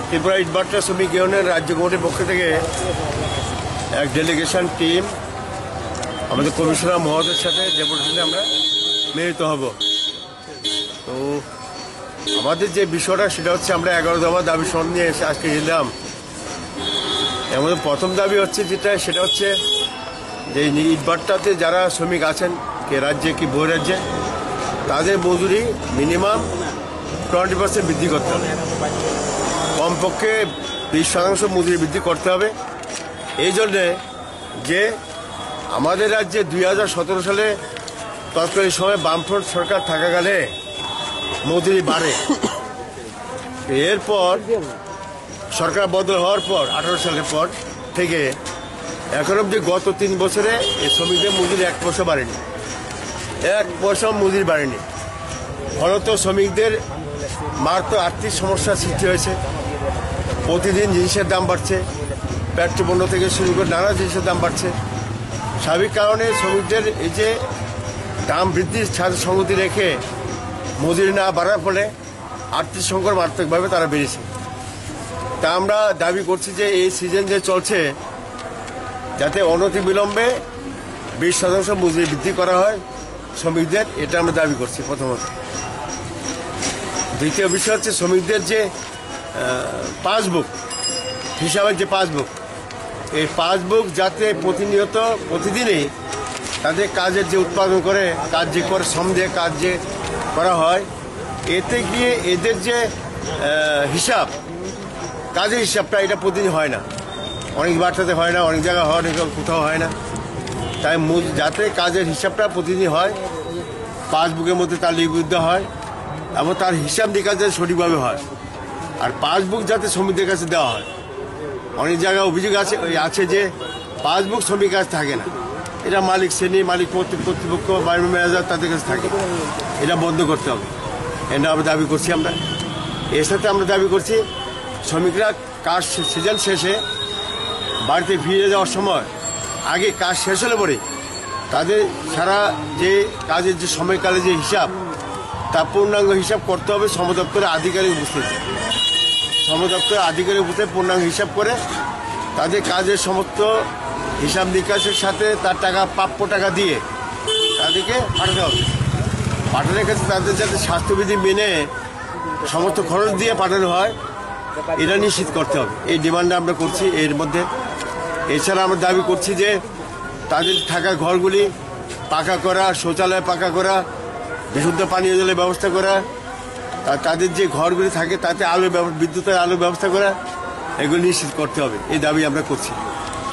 ত্রিপুরা ইটভাটা শ্রমিক ইউনিয়নের রাজ্য কমিটির পক্ষ থেকে এক ডেলিগেশন টিম আমাদের কমিশনার মহোদয়ের সাথে ডেপুটেশনে আমরা মিলিত হব। তো আমাদের যে বিষয়টা সেটা হচ্ছে আমরা 11 দফা দাবি সনদ নিয়ে এসে আজকে এলাম। এর মধ্যে প্রথম দাবি হচ্ছে সেটা হচ্ছে যে ইটভাটাতে যারা শ্রমিক আছেন কে রাজ্যে কি বহিরাজ্যে তাদের মজুরি মিনিমাম 20% বৃদ্ধি করতে হবে, কমপক্ষে 20% মজুরি বৃদ্ধি করতে হবে। এই জন্যে যে আমাদের রাজ্যে 2017 সালে তৎকালীন সময় বামফ্রন্ট সরকার থাকাকালে মজুরি বাড়ে। এরপর সরকার বদল হওয়ার পর 18 সালের পর থেকে এখন অবধি গত 3 বছরে এই শ্রমিকদের মজুরি 1 পয়সা বাড়েনি, 1 পয়সা মজুরি বাড়েনি। ফলত শ্রমিকদের মারাত্মক আর্থিক সমস্যার সৃষ্টি হয়েছে। প্রতিদিন জিনিসের দাম বাড়ছে, পেট্রোল পণ্য থেকে শুরু করে নানা জিনিসের দাম বাড়ছে। স্বাভাবিক কারণে শ্রমিকদের এই যে দাম বৃদ্ধির সাথে সঙ্গতি রেখে মজুরি না বাড়ার ফলে আর্থিক সংকট মারাত্মকভাবে তারা বেড়েছে। তা আমরা দাবি করছি যে এই সিজন যে চলছে যাতে অনতিবিলম্বে 20% মজুরি বৃদ্ধি করা হয় শ্রমিকদের, এটা আমরা দাবি করছি প্রথমত। দ্বিতীয় বিষয় হচ্ছে শ্রমিকদের যে পাসবুক হিসাবের যে পাসবুক, এই পাসবুক যাতে প্রতিদিনই তাদের কাজের যে উৎপাদন করে কাজ যে করে শ্রম দিয়ে কাজ যে করা হয়, এতে গিয়ে এদের যে হিসাব কাজের হিসাবটা এটা প্রতিদিন হয় না, অনেক বার্তাতে হয় না, অনেক জায়গায় হয়, অনেক কোথাও হয় না। তাই যাতে কাজের হিসাবটা প্রতিদিন হয়, পাসবুকের মধ্যে তার লিপিবদ্ধ হয় এবং তার হিসাব নিকাশ যাতে সঠিকভাবে হয়, আর পাসবুক যাতে শ্রমিকদের কাছে দেওয়া হয়। অনেক জায়গায় অভিযোগ আছে যে পাসবুক শ্রমিক কাছে থাকে না, এটা মালিক শ্রেণী, মালিক কর্তৃপক্ষ, মাইনিং ম্যানেজার তাদের কাছে থাকে। এটা বন্ধ করতে হবে, এটা আমরা দাবি করছি। আমরা এর সাথে আমরা দাবি করছি শ্রমিকরা কাজ সিজন শেষে বাড়িতে ফিরে যাওয়ার সময় আগে কাজ শেষ হলে পরে তাদের সারা যে কাজের যে সময়কালে যে হিসাব তা পূর্ণাঙ্গ হিসাব করতে হবে শ্রম দপ্তরের আধিকারিক উপস্থিতি। শ্রম দপ্তরের আধিকারিক উপস্থিতি পূর্ণাঙ্গ হিসাব করে তাদের কাজের সমস্ত হিসাব নিকাশের সাথে তার টাকা প্রাপ্য টাকা দিয়ে তাদেরকে পাঠাতে হবে। পাঠানোর ক্ষেত্রে তাদের যাতে স্বাস্থ্যবিধি মেনে সমস্ত খরচ দিয়ে পাঠানো হয় এটা নিশ্চিত করতে হবে। এই ডিমান্ডটা আমরা করছি এর মধ্যে। এছাড়া আমরা দাবি করছি যে তাদের থাকা ঘরগুলি পাকা করা, শৌচালয় পাকা করা, বিশুদ্ধ পানীয় জলের ব্যবস্থা করা, তাদের যে ঘরগুলি থাকে তাতে বিদ্যুতের আলোর ব্যবস্থা করা, এগুলো নিশ্চিত করতে হবে। এই দাবি আমরা করছি।